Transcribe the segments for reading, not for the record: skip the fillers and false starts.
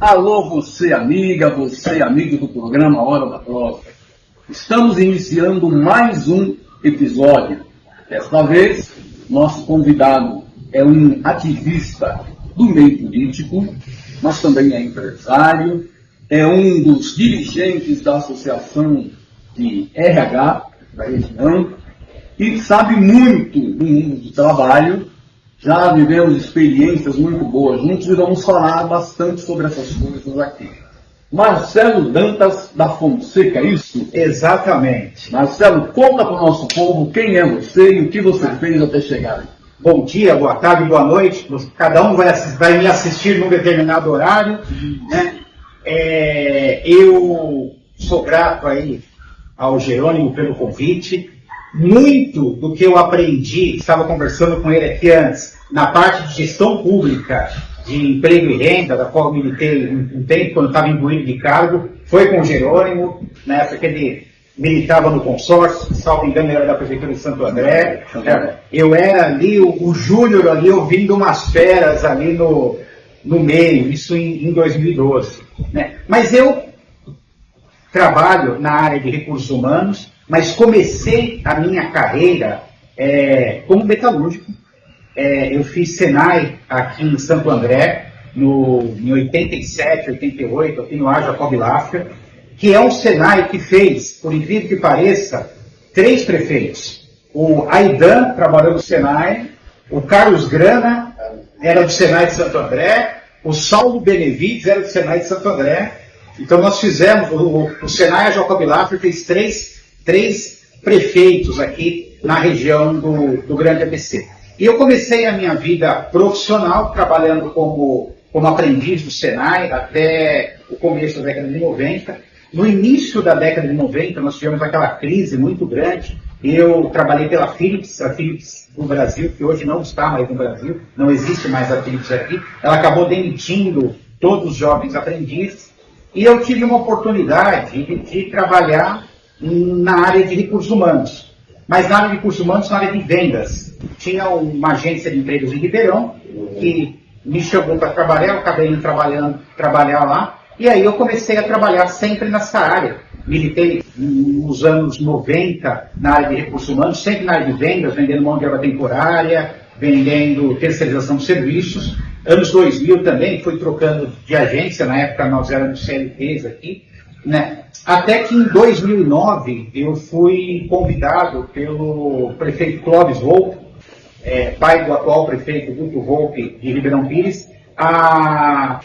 Alô, você amiga, você amigo do programa Hora da Prova. Estamos iniciando mais um episódio. Desta vez, nosso convidado é um ativista do meio político, mas também é empresário, é um dos dirigentes da Associação de RH da região e sabe muito do mundo do trabalho. Já vivemos experiências muito boas juntos e vamos falar bastante sobre essas coisas aqui. Marcelo Dantas da Fonseca, é isso? Exatamente. Marcelo, conta para o nosso povo quem é você e o que você fez até chegar aqui. Bom dia, boa tarde, boa noite. Cada um vai me assistir num determinado horário, né? Eu sou grato aí ao Jerônimo pelo convite. Muito do que eu aprendi, estava conversando com ele aqui antes, na parte de gestão pública, de emprego e renda, da qual eu militei um tempo, quando eu estava imbuído de cargo, foi com o Jerônimo, na época que ele militava no consórcio, salvo engano, ele era da Prefeitura de Santo André. Eu era ali, o Júnior ali, ouvindo umas feras ali no meio, isso em 2012. Né? Mas eu trabalho na área de recursos humanos, mas comecei a minha carreira como metalúrgico. Eu fiz Senai aqui em Santo André, em 87, 88, aqui no Ar Jacob Laffer, que é um Senai que fez, por incrível que pareça, 3 prefeitos. O Aidan trabalhou no Senai, o Carlos Grana era do Senai de Santo André, o Saulo Benevides era do Senai de Santo André. Então nós fizemos, o Senai Jacob Laffer fez três prefeitos aqui na região do Grande ABC. E eu comecei a minha vida profissional trabalhando como aprendiz do Senai até o começo da década de 90. No início da década de 90, nós tivemos aquela crise muito grande. Eu trabalhei pela Philips, a Philips do Brasil, que hoje não está mais no Brasil, não existe mais a Philips aqui. Ela acabou demitindo todos os jovens aprendizes. E eu tive uma oportunidade de trabalhar na área de recursos humanos, mas na área de recursos humanos, na área de vendas. Tinha uma agência de empregos em Ribeirão que me chamou para trabalhar, eu acabei indo trabalhar lá, e aí eu comecei a trabalhar sempre nessa área. Militei nos anos 90 na área de recursos humanos, sempre na área de vendas, vendendo mão de obra temporária, vendendo terceirização de serviços. Anos 2000 também, fui trocando de agência, na época nós éramos CLTs aqui, né? Até que em 2009 eu fui convidado pelo prefeito Clóvis Volpe, pai do atual prefeito Guto Volpe de Ribeirão Pires, a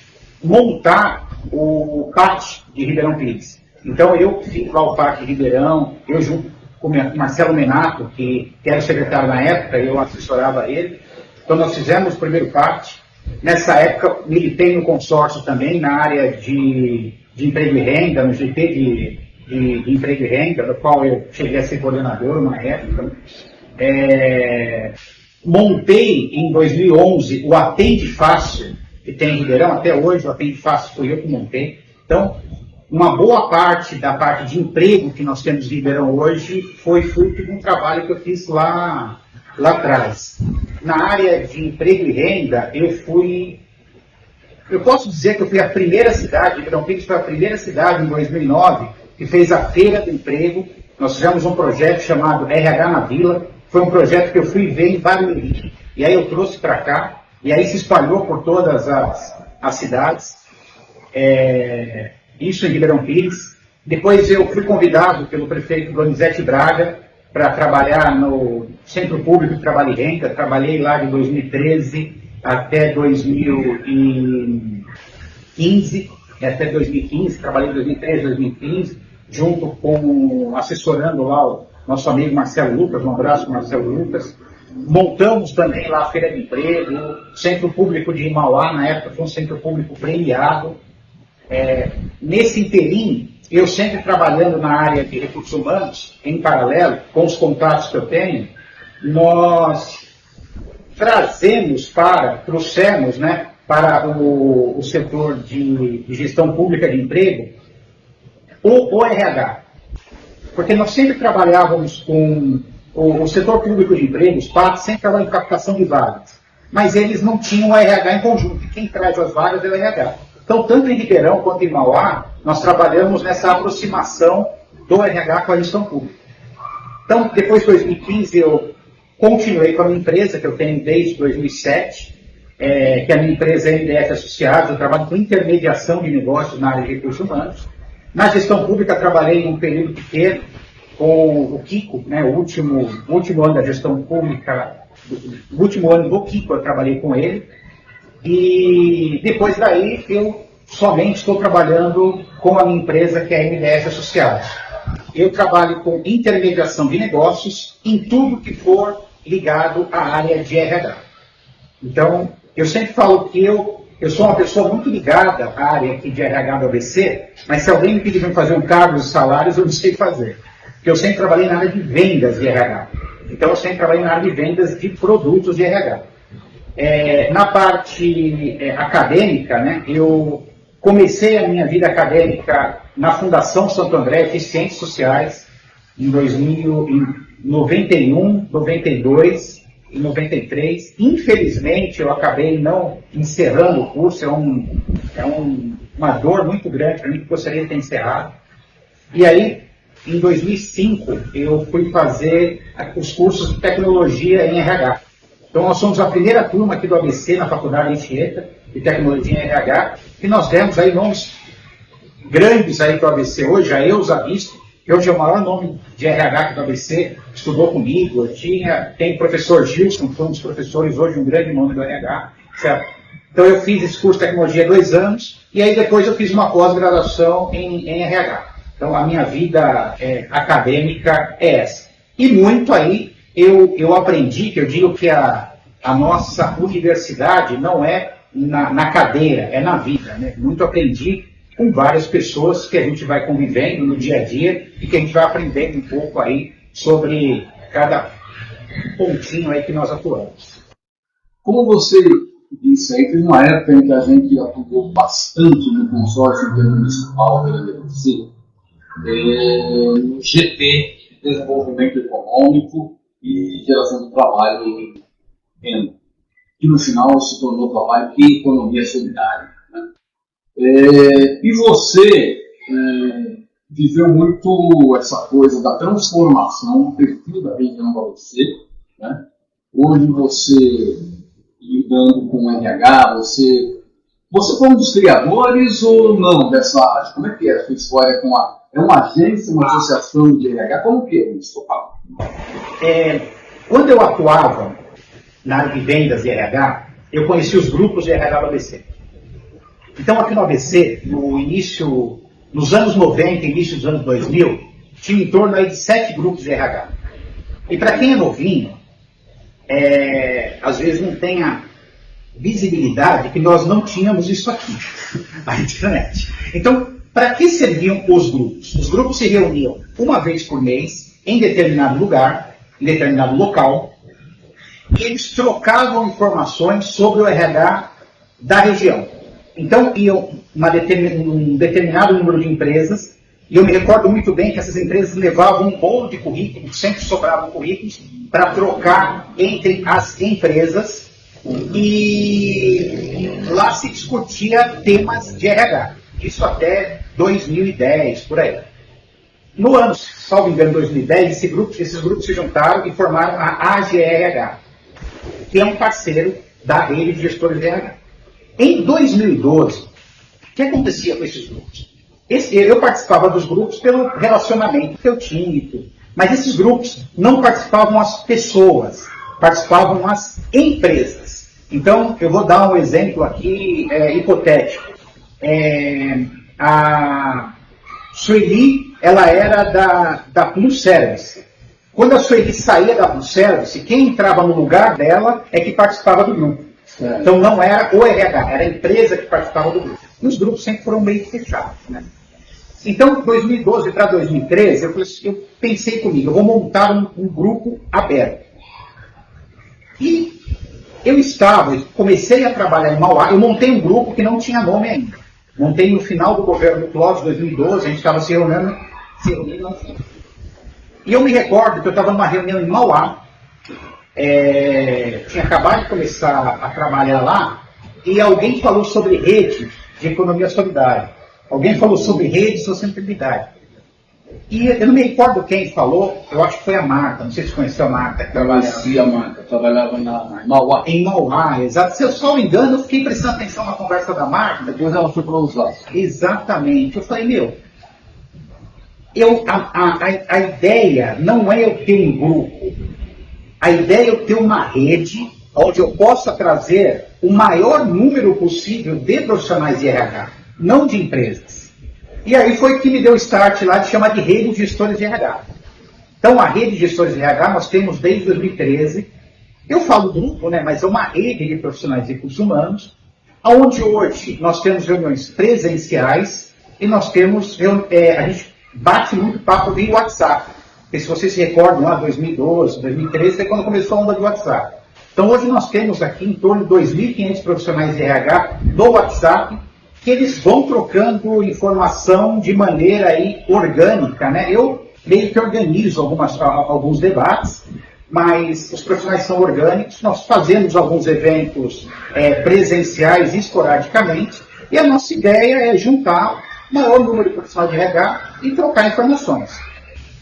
montar o PAT de Ribeirão Pires. Então eu fiz lá o PAT de Ribeirão, eu junto com o Marcelo Menato, que era o secretário na época, eu assessorava ele. Então nós fizemos o primeiro PAT. Nessa época militei no consórcio também, na área de emprego e renda, no GT de emprego e renda, do qual eu cheguei a ser coordenador uma época. Montei em 2011 o Atende Fácil, que tem em Ribeirão, até hoje o Atende Fácil foi eu que montei. Então, uma boa parte da parte de emprego que nós temos em Ribeirão hoje foi fruto de um trabalho que eu fiz lá atrás. Na área de emprego e renda, eu posso dizer que eu fui a primeira cidade, Ribeirão Pires foi a primeira cidade em 2009 que fez a Feira do Emprego. Nós fizemos um projeto chamado RH na Vila, foi um projeto que eu fui ver em Barueri, e aí eu trouxe para cá, e aí se espalhou por todas as cidades, isso em Ribeirão Pires. Depois eu fui convidado pelo prefeito Donizete Braga para trabalhar no Centro Público de Trabalho e Renda. Trabalhei lá de 2013 até 2015, trabalhei em 2013, 2015, assessorando lá o nosso amigo Marcelo Lucas, um abraço para o Marcelo Lucas. Montamos também lá a Feira de Emprego, Centro Público de Mauá, na época foi um centro público premiado. Nesse interim, eu sempre trabalhando na área de recursos humanos, em paralelo, com os contatos que eu tenho, nós trouxemos, né, para o setor de gestão pública de emprego o RH. Porque nós sempre trabalhávamos com o setor público de emprego, os PATs, sempre trabalham em captação de vagas. Mas eles não tinham o RH em conjunto. Quem traz as vagas é o RH. Então, tanto em Ribeirão quanto em Mauá, nós trabalhamos nessa aproximação do RH com a gestão pública. Então, depois de 2015, eu continuei com a minha empresa, que eu tenho desde 2007, que a minha empresa é MDF Associados. Eu trabalho com intermediação de negócios na área de recursos humanos. Na gestão pública, trabalhei em um período pequeno com o Kiko, né, o último ano da gestão pública, o último ano do Kiko, eu trabalhei com ele. E depois daí, eu somente estou trabalhando com a minha empresa, que é a MDF Associados. Eu trabalho com intermediação de negócios em tudo que for ligado à área de RH. Então, eu sempre falo que eu sou uma pessoa muito ligada à área aqui de RH do ABC, mas se alguém me pedir para fazer um cargo de salários, eu não sei fazer. Porque eu sempre trabalhei na área de vendas de RH. Então, eu sempre trabalhei na área de vendas de produtos de RH. Na parte acadêmica, né, eu comecei a minha vida acadêmica na Fundação Santo André, fiz Ciências Sociais, em 91, 92 e 93. Infelizmente, eu acabei não encerrando o curso, uma dor muito grande para mim, que gostaria de ter encerrado. E aí, em 2005, eu fui fazer os cursos de tecnologia em RH. Então, nós somos a primeira turma aqui do ABC, na Faculdade Anchieta, de Tecnologia em RH, e nós demos aí nomes grandes aí do ABC hoje, a Elza Bispo, que hoje é o maior nome de RH aqui do ABC, estudou comigo. Tem o professor Gilson, que foi um dos professores, hoje um grande nome do RH, certo? Então, eu fiz esse curso de tecnologia há 2 anos, e aí depois eu fiz uma pós-graduação em RH. Então, a minha vida acadêmica é essa. E muito aí eu aprendi, que eu digo que a nossa universidade não é na cadeira, é na vida, né? Muito aprendi com várias pessoas que a gente vai convivendo no dia a dia e que a gente vai aprendendo um pouco aí sobre cada pontinho aí que nós atuamos. Como você disse aí, teve uma época em que a gente atuou bastante no consórcio intermunicipal da ABC, no GT, Desenvolvimento Econômico e Geração de Trabalho e Renda, que no final se tornou trabalho em economia solidária. Né? E você viveu muito essa coisa da transformação do perfil da região do ABC. Né? Hoje você, lidando com o RH, você foi um dos criadores ou não dessa área? Como é que é a sua história com é uma agência, uma associação de RH? Como que é isso? Quando eu atuava na área de vendas de RH, eu conheci os grupos de RH do ABC. Então, aqui no ABC, nos anos 90, início dos anos 2000, tinha em torno aí de 7 grupos de RH. E para quem é novinho, às vezes não tem a visibilidade que nós não tínhamos isso aqui, a internet. Então, para que serviam os grupos? Os grupos se reuniam uma vez por mês, em determinado lugar, em determinado local, e eles trocavam informações sobre o RH da região. Então, iam um determinado número de empresas, e eu me recordo muito bem que essas empresas levavam um bolo de currículos, sempre sobravam currículos, para trocar entre as empresas, e lá se discutia temas de RH. Isso até 2010, por aí. No ano, salvo engano, 2010, esses grupos se juntaram e formaram a AGRH, que é um parceiro da rede de gestores de RH. Em 2012, o que acontecia com esses grupos? Eu participava dos grupos pelo relacionamento que eu tinha e tudo. Mas esses grupos não participavam as pessoas, participavam as empresas. Então, eu vou dar um exemplo aqui hipotético. A Sueli, ela era da Plus Service. Quando a Sueli saía da Plus Service, quem entrava no lugar dela é que participava do grupo. Então não era o RH, era a empresa que participava do grupo. E os grupos sempre foram meio fechados. Né? Então, 2012 para 2013, eu pensei comigo, eu vou montar um grupo aberto. E eu comecei a trabalhar em Mauá, eu montei um grupo que não tinha nome ainda. Montei no final do governo do Clóvis, 2012, a gente estava se reunindo. E eu me recordo que eu estava numa reunião em Mauá, tinha acabado de começar a trabalhar lá, e alguém falou sobre rede de economia solidária. Alguém falou sobre rede de sustentabilidade. E eu não me recordo quem falou, eu acho que foi a Marta, não sei se conheceu a Marta. Conheci a Marta, trabalhava em Mauá. Em Mauá, exato. Se eu só me engano, eu fiquei prestando atenção na conversa da Marta. Depois ela foi para Osasco. Exatamente. Eu falei, a ideia não é eu ter um grupo, a ideia é eu ter uma rede onde eu possa trazer o maior número possível de profissionais de RH, não de empresas. E aí foi que me deu o start lá de chamar de rede de gestores de RH. Então, a rede de gestores de RH nós temos desde 2013. Eu falo grupo, né, mas é uma rede de profissionais de recursos humanos, onde hoje nós temos reuniões presenciais e nós temos, a gente bate muito papo via WhatsApp. Porque se vocês se recordam, lá 2012, 2013, é quando começou a onda de WhatsApp. Então, hoje nós temos aqui em torno de 2.500 profissionais de RH no WhatsApp, que eles vão trocando informação de maneira aí orgânica, né? Eu meio que organizo alguns debates, mas os profissionais são orgânicos, nós fazemos alguns eventos presenciais esporadicamente, e a nossa ideia é juntar o maior número de profissionais de RH e trocar informações.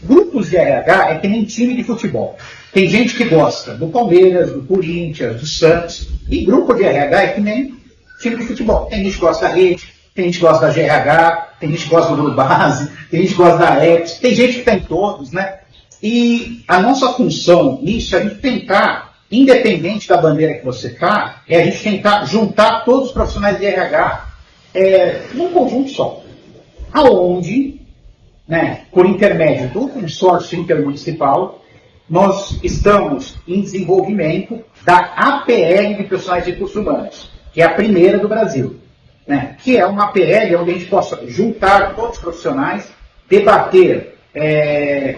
Grupos de RH é que nem time de futebol. Tem gente que gosta do Palmeiras, do Corinthians, do Santos, e grupo de RH é que nem time de futebol. Tem gente que gosta da rede, tem gente que gosta da GRH, tem gente que gosta do Grupo Base, tem gente que gosta da EPS, tem gente que tem todos, né? E a nossa função nisso é a gente tentar, independente da bandeira que você está, é a gente tentar juntar todos os profissionais de RH num conjunto só. Aonde, né, por intermédio do consórcio intermunicipal, nós estamos em desenvolvimento da APL de profissionais de recursos humanos, que é a primeira do Brasil, né? Que é uma APL onde a gente possa juntar todos os profissionais, debater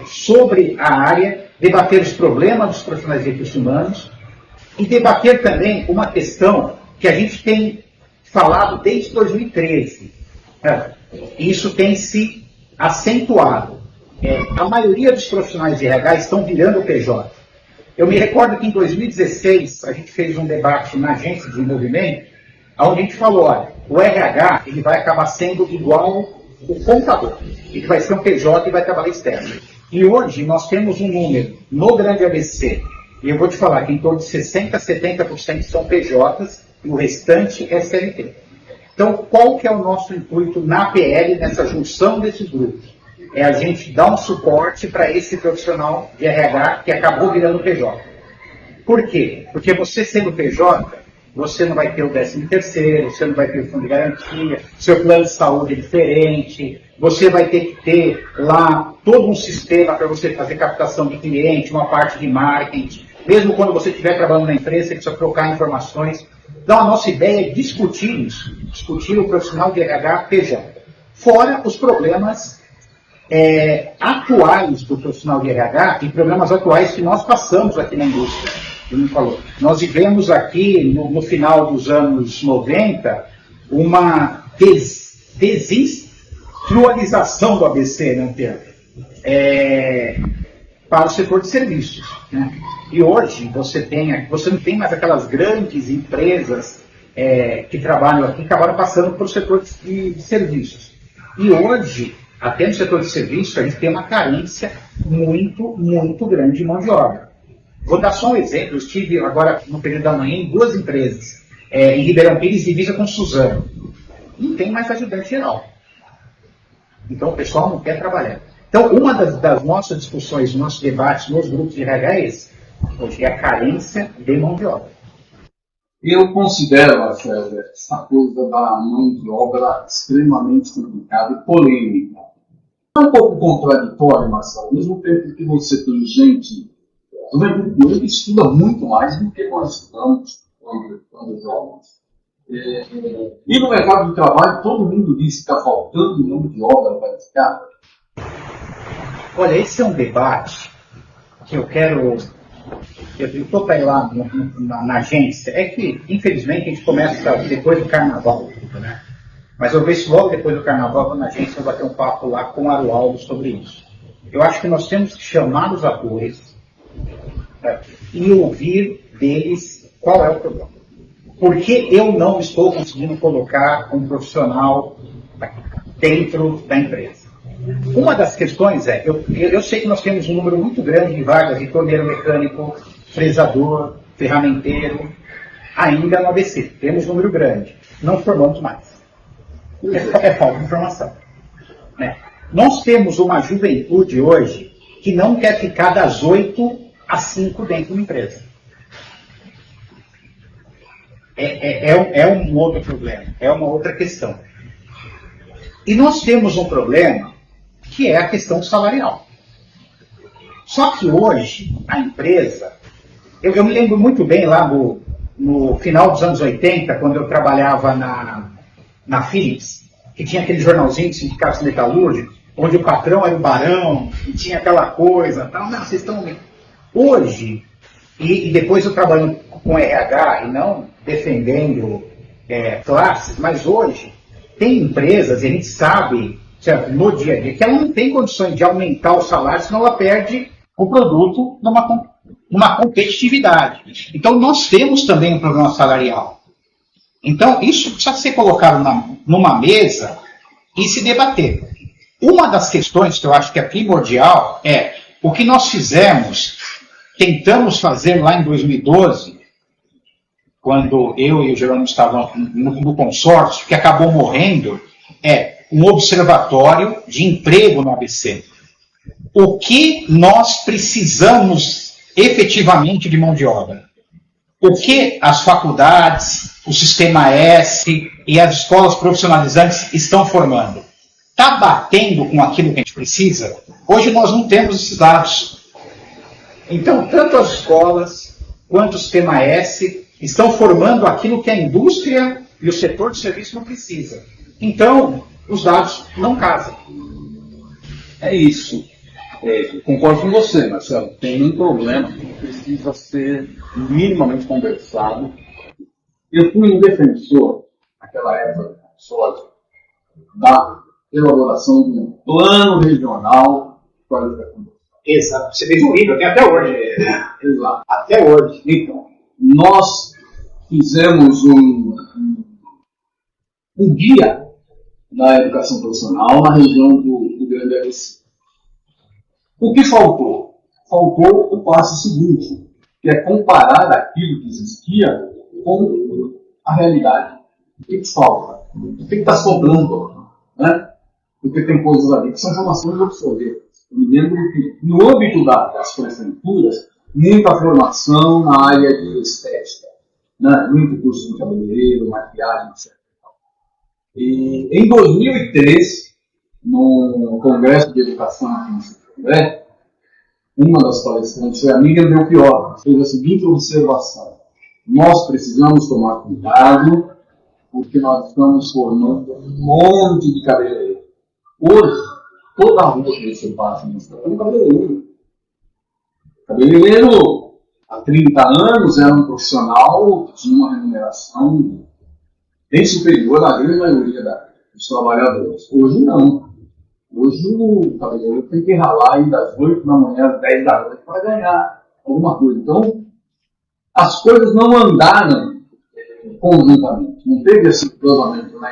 sobre a área, debater os problemas dos profissionais de recursos humanos e debater também uma questão que a gente tem falado desde 2013. Isso tem se acentuado. A maioria dos profissionais de RH estão virando PJ. Eu me recordo que em 2016 a gente fez um debate na agência de desenvolvimento, onde a gente falou, olha, o RH ele vai acabar sendo igual o contador. Ele vai ser um PJ e vai trabalhar externo. E hoje nós temos um número no grande ABC, e eu vou te falar que em torno de 60% a 70% são PJs e o restante é CLT. Então, qual que é o nosso intuito na PL, nessa junção desses grupos? É a gente dar um suporte para esse profissional de RH que acabou virando PJ. Por quê? Porque você sendo PJ, você não vai ter o 13º, você não vai ter o fundo de garantia, seu plano de saúde é diferente, você vai ter que ter lá todo um sistema para você fazer captação de cliente, uma parte de marketing, mesmo quando você estiver trabalhando na empresa, você precisa trocar informações. Então, a nossa ideia é discutir isso, discutir o profissional de RH PJ. Fora os problemas atuais do profissional de RH e problemas atuais que nós passamos aqui na indústria. Como falou, nós vivemos aqui, no final dos anos 90, uma desindustrialização do ABC, né, para o setor de serviços. Né? E hoje você não tem mais aquelas grandes empresas que trabalham aqui, acabaram passando para o setor de serviços. E hoje, até no setor de serviços, a gente tem uma carência muito, muito grande de mão de obra. Vou dar só um exemplo. Eu estive agora, no período da manhã, em 2 empresas, em Ribeirão Pires, divisa com Suzano. Não tem mais ajudante geral. Então, o pessoal não quer trabalhar. Então, uma das nossas discussões, dos nossos debates nos grupos de RH é esse. Hoje é a carência de mão de obra. Eu considero essa coisa da mão de obra extremamente complicada e polêmica. É um pouco contraditório, Marcelo, ao mesmo tempo que você tem gente, por exemplo, ele estuda muito mais do que nós estudamos quando jovens. E no mercado de trabalho, todo mundo diz que está faltando mão de obra qualificada. Olha, esse é um debate que eu estou para ir lá na agência, é que, infelizmente, a gente começa depois do carnaval, né? Mas eu vejo logo depois do carnaval, vou na agência, eu vou bater um papo lá com o Arualdo sobre isso. Eu acho que nós temos que chamar os atores e ouvir deles qual é o problema. Por que eu não estou conseguindo colocar um profissional dentro da empresa? Uma das questões é, eu sei que nós temos um número muito grande de vagas de torneiro mecânico, fresador, ferramenteiro, ainda no ABC. Temos um número grande. Não formamos mais. É falta de informação. Né? Nós temos uma juventude hoje que não quer ficar das 8 às 5 dentro de uma empresa. É um outro problema, é uma outra questão. E nós temos um problema que é a questão salarial. Só que hoje, a empresa... Eu me lembro muito bem lá no final dos anos 80, quando eu trabalhava na Philips, que tinha aquele jornalzinho de sindicatos metalúrgicos, onde o patrão era o barão, e tinha aquela coisa, tal. Não, vocês estão... Hoje, e depois eu trabalho com RH, e não defendendo classes, mas hoje tem empresas, e a gente sabe, certo, no dia a dia, que ela não tem condições de aumentar o salário, senão ela perde o produto numa competitividade. Então nós temos também um problema salarial. Então isso precisa ser colocado numa mesa e se debater. Uma das questões que eu acho que é primordial é o que nós tentamos fazer lá em 2012, quando eu e o Jerônimo estavam no consórcio, que acabou morrendo, é um observatório de emprego no ABC. O que nós precisamos efetivamente de mão de obra? O que as faculdades, o Sistema S e as escolas profissionalizantes estão formando? Está batendo com aquilo que a gente precisa? Hoje nós não temos esses dados. Então, tanto as escolas quanto o Sistema S estão formando aquilo que a indústria e o setor de serviço não precisa. Então, os dados não casam. É isso. Concordo com você, Marcelo. Tem um problema que precisa ser minimamente conversado. Eu fui um defensor, naquela época, da elaboração de um plano regional de qualificação. Exato. Você fez um livro, tem até hoje. Exato. Até hoje. Então, nós fizemos um guia na educação profissional na região do Grande ABC. O que faltou? Faltou o passo seguinte, que é comparar aquilo que existia com a realidade. O que falta? O que está sobrando? Né? Porque tem coisas ali que são informações obsoletas. Eu me lembro que, no âmbito das prefeituras, muita formação na área de estética, né? Muito curso de cabeleireiro, maquiagem, etc. E em 2003, no Congresso de Educação aqui no Santo André, uma das palestrantes foi a Miriam Belchior, fez a seguinte observação: nós precisamos tomar cuidado, porque nós estamos formando um monte de cabeleireiro. Hoje, toda a rua que você passa no estado é um cabeleireiro. Cabeleireiro, há 30 anos, era um profissional que tinha uma remuneração bem superior à grande maioria dos trabalhadores. Hoje não. Hoje o cabeleireiro tem que ralar aí das 8 da manhã às 10 da noite para ganhar alguma coisa. Então, as coisas não andaram conjuntamente. Não teve esse cruzamento na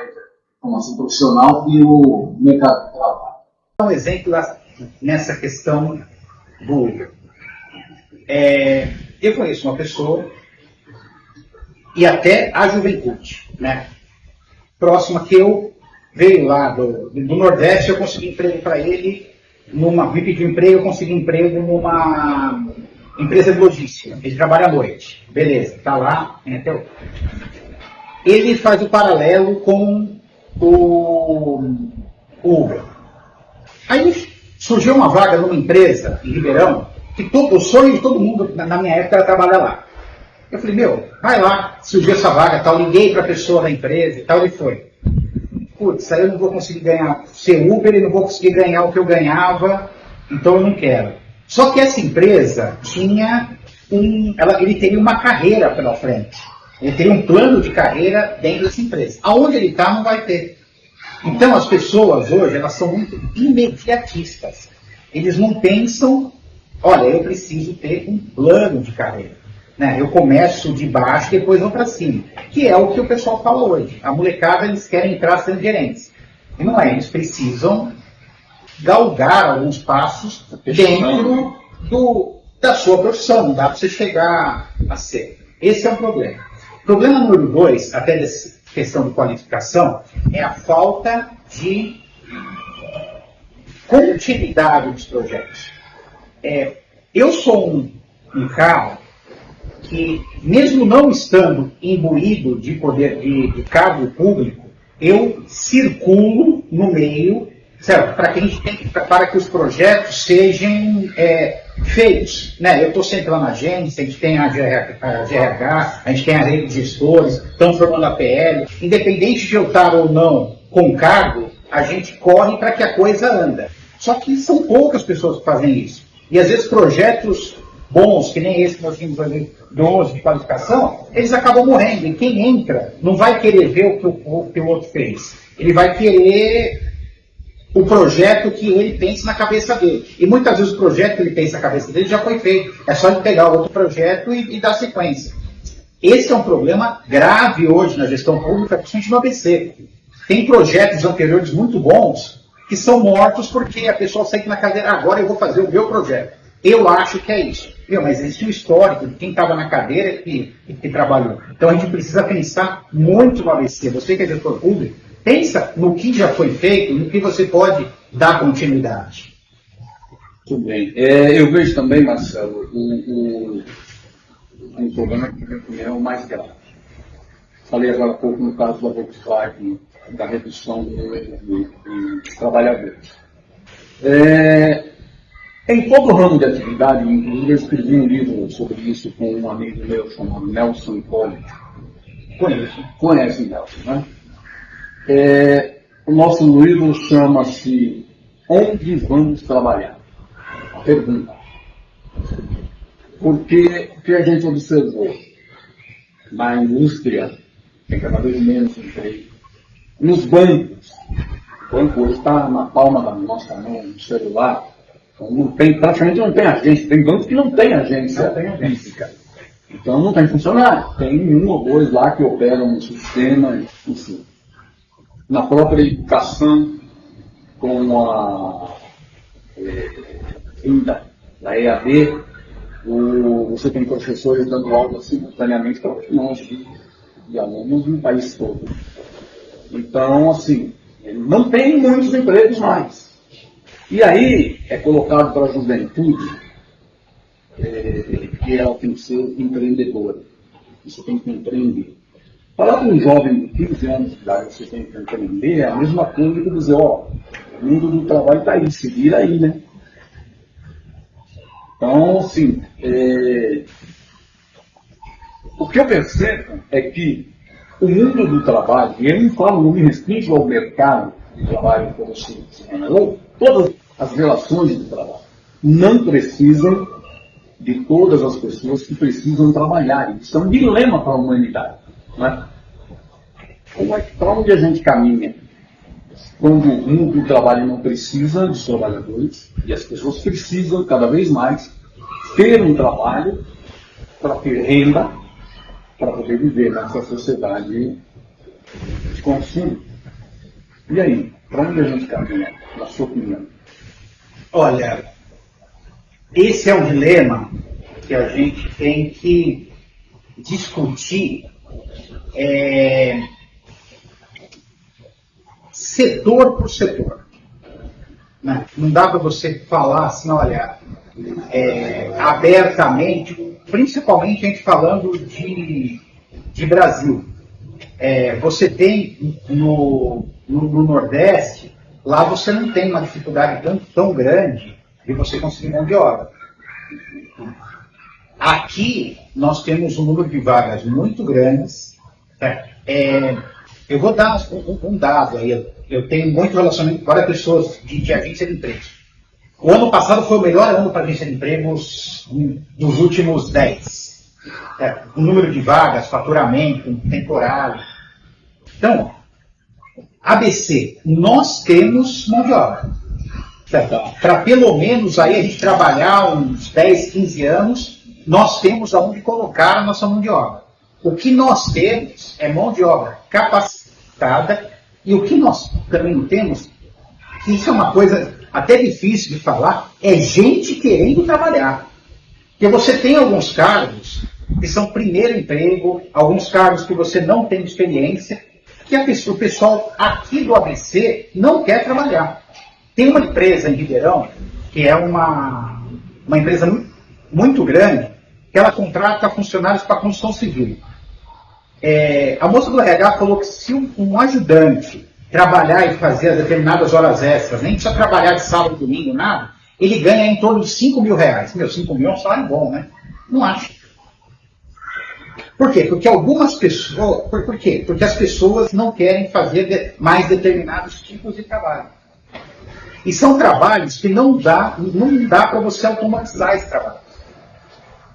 formação profissional e o mercado de trabalho. Um exemplo nessa questão do Uber. Eu conheço uma pessoa e até a juventude, né? Próxima que eu veio lá do Nordeste, eu consegui emprego para ele, me pediu emprego, eu consegui emprego numa empresa de logística. Ele trabalha à noite. Beleza, está lá, até hoje. Ele faz o paralelo com o Uber. Aí surgiu uma vaga numa empresa em Ribeirão, que o sonho de todo mundo na minha época era trabalhar lá. Eu falei, vai lá, surgiu essa vaga, tal, liguei para a pessoa da empresa e tal, ele foi. Putz, aí eu não vou conseguir ser Uber e não vou conseguir ganhar o que eu ganhava, então eu não quero. Só que essa empresa ele teria uma carreira pela frente. Ele teria um plano de carreira dentro dessa empresa. Aonde ele está, não vai ter. Então as pessoas hoje, elas são muito imediatistas. Eles não pensam, olha, eu preciso ter um plano de carreira. né? Eu começo de baixo e depois vou para cima. Que é o que o pessoal fala hoje. A molecada, eles querem entrar sendo gerentes. E não é, eles precisam galgar alguns passos dentro da sua profissão. Não dá para você chegar a ser. Esse é um problema. Problema número 2, até dessa questão de qualificação, é a falta de continuidade dos projetos. Eu sou um cara que, mesmo não estando imbuído de poder de cargo público, eu circulo no meio, certo? Para que os projetos sejam feitos. Né? Eu estou sempre lá na agência, a gente tem a GRH, a gente tem a rede de gestores, estamos formando a PL. Independente de eu estar ou não com cargo, a gente corre para que a coisa anda. Só que são poucas pessoas que fazem isso. E às vezes projetos bons, que nem esse que nós tínhamos ali, 12 de qualificação, eles acabam morrendo. E quem entra não vai querer ver o que o outro fez. Ele vai querer o projeto que ele pensa na cabeça dele. E muitas vezes o projeto que ele pensa na cabeça dele já foi feito. É só ele pegar o outro projeto e dar sequência. Esse é um problema grave hoje na gestão pública, principalmente no ABC. Tem projetos anteriores muito bons que são mortos porque a pessoa senta na cadeira, agora eu vou fazer o meu projeto. Eu acho que é isso. Mas existe um histórico de quem estava na cadeira e que trabalhou. Então a gente precisa pensar muito no ABC. Você que é gestor público, pensa no que já foi feito, no que você pode dar continuidade. Muito bem. Eu vejo também, Marcelo, um problema que é o mais grave. Falei agora há pouco no caso da Volkswagen, da redução de trabalhadores. Em todo o ramo de atividade, inclusive eu escrevi um livro sobre isso com um amigo meu chamado Nelson Hipólito. Conhece o Nelson, né? O nosso livro chama-se Onde Vamos Trabalhar? A pergunta. Porque o que a gente observou na indústria tem cada vez menos emprego. Nos bancos, o banco hoje está na palma da nossa mão, no celular. Então praticamente não tem agência. Tem bancos que não tem agência física. Então não tem funcionário. Tem um ou dois lá que operam um sistema, enfim. Na própria educação, com a da EAD, você tem professores dando aula simultaneamente para milhões de alunos no país todo. Então, assim, não tem muitos empregos mais. E aí é colocado para a juventude que ela tem que ser empreendedora. Você tem que empreender. Falar para um jovem de 15 anos de idade, você tem que empreender, é a mesma coisa que dizer, o mundo do trabalho está aí, se vira aí, né? Então, assim, o que eu percebo é que o mundo do trabalho, e eu não me restringo ao mercado de trabalho como se falou, todas as relações de trabalho não precisam de todas as pessoas que precisam trabalhar. Isso é um dilema para a humanidade. Né? Para onde a gente caminha? Quando o mundo do trabalho não precisa dos trabalhadores e as pessoas precisam cada vez mais ter um trabalho para ter renda, para poder viver nessa sociedade de consumo. E aí, para onde a gente caminha, na sua opinião? Olha, esse é um dilema que a gente tem que discutir setor por setor. Né? Não dá para você falar assim, olha, abertamente, principalmente a gente falando de Brasil. Você tem no Nordeste, lá você não tem uma dificuldade tão grande de você conseguir mão de obra. Aqui nós temos um número de vagas muito grandes. Eu vou dar um dado aí. Eu tenho muito relacionamento com várias pessoas de agência de empregos. O ano passado foi o melhor ano para agência de empregos dos últimos 10. O número de vagas, faturamento, temporário. Então, ABC, nós temos mão de obra. Para pelo menos aí a gente trabalhar uns 10, 15 anos nós temos aonde colocar a nossa mão de obra. O que nós temos é mão de obra capacitada, e o que nós também não temos, que isso é uma coisa até difícil de falar, é gente querendo trabalhar. Porque você tem alguns cargos que são primeiro emprego, alguns cargos que você não tem experiência, que o pessoal aqui do ABC não quer trabalhar. Tem uma empresa em Ribeirão, que é uma empresa muito grande, que ela contrata funcionários para construção civil. A moça do RH falou que se um ajudante trabalhar e fazer determinadas horas extras, nem precisa trabalhar de sábado e domingo, nada, ele ganha em torno de 5 mil reais. Meu, 5 mil é um salário bom, né? Não acho. Por quê? Porque algumas pessoas... Por quê? Porque as pessoas não querem fazer mais determinados tipos de trabalho. E são trabalhos que não dá para você automatizar esse trabalho.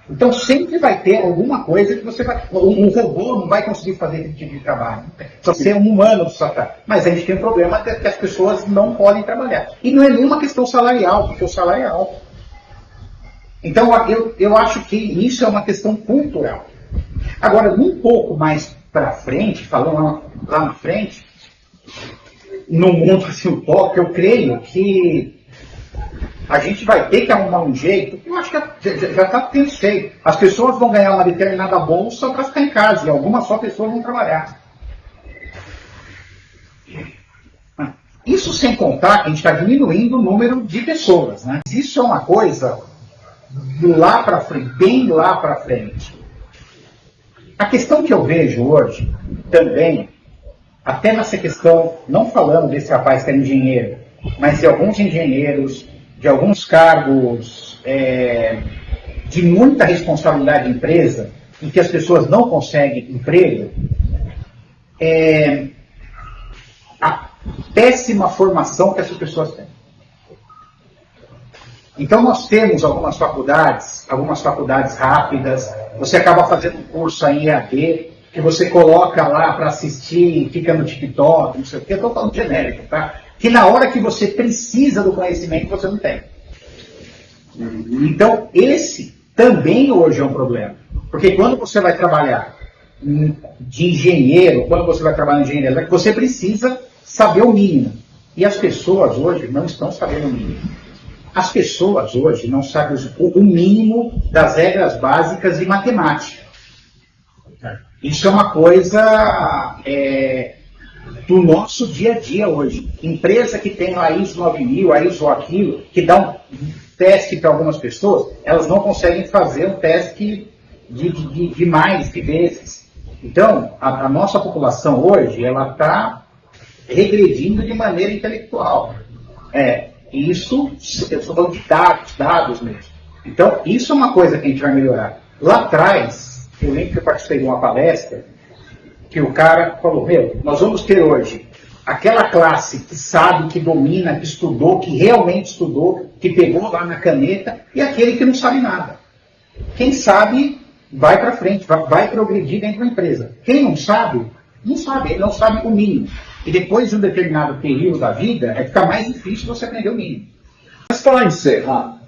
Então sempre vai ter alguma coisa que você vai... Um robô não vai conseguir fazer esse tipo de trabalho. Só ser um humano só tá. Mas a gente tem um problema que as pessoas não podem trabalhar. E não é nenhuma questão salarial, porque o salário é alto. Então eu acho que isso é uma questão cultural. Agora, um pouco mais para frente, falando lá na frente, no mundo assim utópico, eu creio que a gente vai ter que arrumar um jeito. Eu acho que já está tendo jeito. As pessoas vão ganhar uma determinada bolsa para ficar em casa, e algumas só pessoas vão trabalhar. Isso sem contar que a gente está diminuindo o número de pessoas, né? Isso é uma coisa de lá para frente, bem lá para frente. A questão que eu vejo hoje, também, até nessa questão, não falando desse rapaz que é engenheiro, mas de alguns engenheiros, de alguns cargos de muita responsabilidade de empresa, em que as pessoas não conseguem emprego, a péssima formação que essas pessoas têm. Então nós temos algumas faculdades rápidas, você acaba fazendo um curso em EAD, que você coloca lá para assistir, fica no TikTok, não sei o que, eu estou falando genérico, tá? Que na hora que você precisa do conhecimento, você não tem. Então, esse também hoje é um problema. Porque quando você vai trabalhar de engenheiro, você precisa saber o mínimo. E as pessoas hoje não estão sabendo o mínimo. As pessoas hoje não sabem o mínimo das regras básicas de matemática. Isso é uma coisa do nosso dia a dia hoje. Empresa que tem a ISO 9000, a ISO aquilo, que dá um teste para algumas pessoas, elas não conseguem fazer um teste de mais que desses. Então, a nossa população hoje, ela está regredindo de maneira intelectual. Isso, eu estou falando de dados mesmo. Então, isso é uma coisa que a gente vai melhorar. Lá atrás, eu lembro que eu participei de uma palestra, que o cara falou, nós vamos ter hoje aquela classe que sabe, que domina, que estudou, que realmente estudou, que pegou lá na caneta, e aquele que não sabe nada. Quem sabe, vai para frente, vai progredir dentro da empresa. Quem não sabe, ele não sabe o mínimo. E depois de um determinado período da vida, fica mais difícil você aprender o mínimo. Mas para encerrar,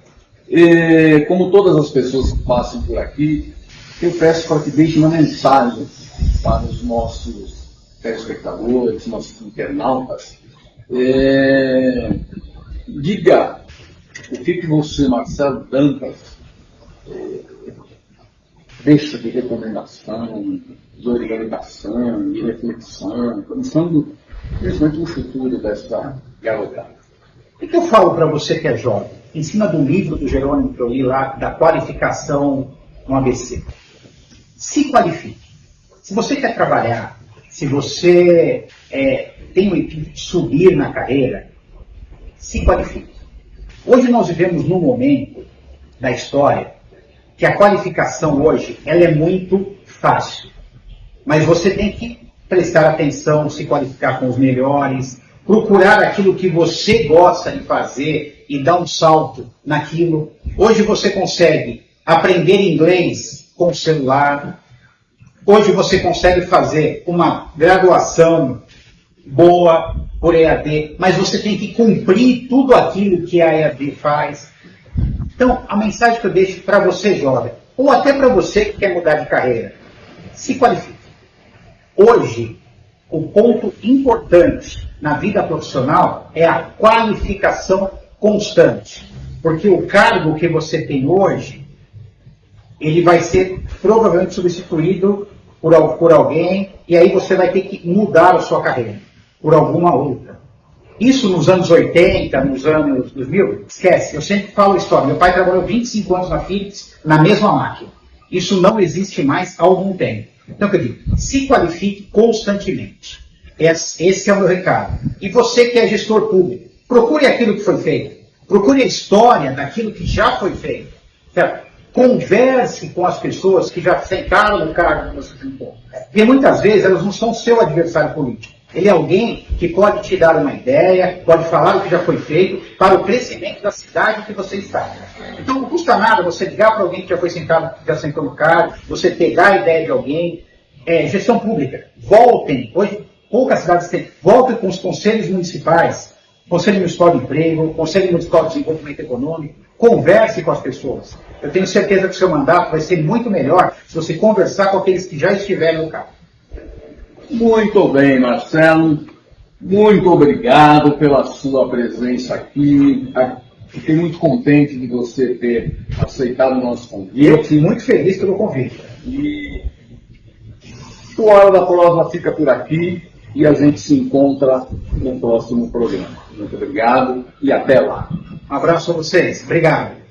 como todas as pessoas que passam por aqui, eu peço para que deixem uma mensagem para os nossos telespectadores, nossos internautas. Diga o que você, Marcelo Dantas, deixa de recomendação, de orientação, de reflexão, pensando principalmente no futuro dessa garotada. O que eu falo para você que é jovem, em cima do livro do Jerônimo que eu li lá, da qualificação no ABC? Se qualifique. Se você quer trabalhar, se você tem o intuito de subir na carreira, se qualifique. Hoje nós vivemos num momento da história que a qualificação hoje ela é muito fácil. Mas você tem que prestar atenção, se qualificar com os melhores, procurar aquilo que você gosta de fazer e dar um salto naquilo. Hoje você consegue aprender inglês com o celular. Hoje você consegue fazer uma graduação boa por EAD, mas você tem que cumprir tudo aquilo que a EAD faz. Então, a mensagem que eu deixo para você, jovem, ou até para você que quer mudar de carreira, se qualifique. Hoje, o ponto importante na vida profissional é a qualificação constante. Porque o cargo que você tem hoje, ele vai ser provavelmente substituído por alguém, e aí você vai ter que mudar a sua carreira por alguma outra. Isso nos anos 80, nos anos 2000, esquece. Eu sempre falo a história. Meu pai trabalhou 25 anos na Philips, na mesma máquina. Isso não existe mais há algum tempo. Então, eu digo, se qualifique constantemente. Esse é o meu recado. E você que é gestor público, procure aquilo que foi feito. Procure a história daquilo que já foi feito. Certo? Converse com as pessoas que já sentaram no cargo que você sentou. Porque muitas vezes elas não são seu adversário político. Ele é alguém que pode te dar uma ideia, pode falar o que já foi feito para o crescimento da cidade que você está. Então não custa nada você ligar para alguém que já foi sentado, que já sentou no cargo, você pegar a ideia de alguém. Gestão pública, voltem, hoje poucas cidades têm, voltem com os conselhos municipais, Conselho Municipal de Emprego, Conselho Municipal de Desenvolvimento Econômico, converse com as pessoas. Eu tenho certeza que o seu mandato vai ser muito melhor se você conversar com aqueles que já estiveram no cargo. Muito bem, Marcelo. Muito obrigado pela sua presença aqui. Fiquei muito contente de você ter aceitado o nosso convite. Eu fiquei muito feliz pelo convite. E o Hora da Prova fica por aqui e a gente se encontra no próximo programa. Muito obrigado e até lá. Um abraço a vocês. Obrigado.